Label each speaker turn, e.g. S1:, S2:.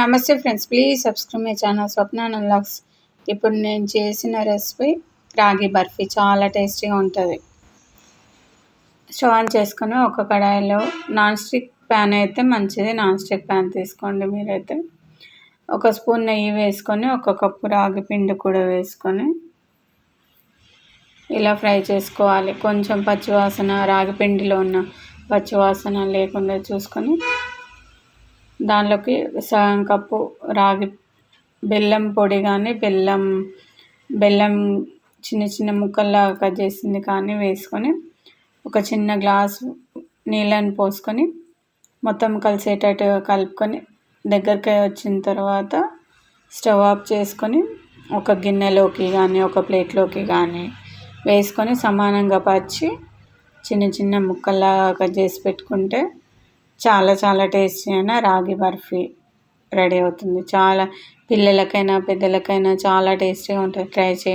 S1: నమస్తే friends, please subscribe my channel Swapna vlogs. ఇప్పుడు నేను చేసిన రెసిపీ రాగి బర్ఫీ చాలా టేస్టీగా ఉంటుంది. స్టవ్ ఆన్ చేసుకొని ఒక కడాయిలో నాన్ స్టిక్ ప్యాన్ అయితే మంచిది, నాన్ స్టిక్ ప్యాన్ తీసుకోండి. మీరైతే ఒక స్పూన్ నెయ్యి వేసుకొని ఒక కప్పు రాగి పిండి కూడా వేసుకొని ఇలా ఫ్రై చేసుకోవాలి. కొంచెం పచ్చివాసన, రాగి పిండిలో ఉన్న పచ్చివాసన లేకుండా చూసుకొని దానిలోకి సగం కప్పు రాగి బెల్లం పొడి కానీ బెల్లం చిన్న చిన్న ముక్కల్లాగా కట్ చేసింది కానీ వేసుకొని ఒక చిన్న గ్లాసు నీళ్ళని పోసుకొని మొత్తం కలిసేటట్టుగా కలుపుకొని దగ్గరికి వచ్చిన తర్వాత స్టవ్ ఆఫ్ చేసుకొని ఒక గిన్నెలోకి కానీ ఒక ప్లేట్లోకి కానీ వేసుకొని సమానంగా పరిచి చిన్న చిన్న ముక్కల్లాగా కట్ చేసి పెట్టుకుంటే చాలా చాలా టేస్టీ అయిన రాగి బర్ఫీ రెడీ అవుతుంది. చాలా పిల్లలకైనా పెద్దలకైనా చాలా టేస్టీగా ఉంటుంది. ట్రై చేయండి.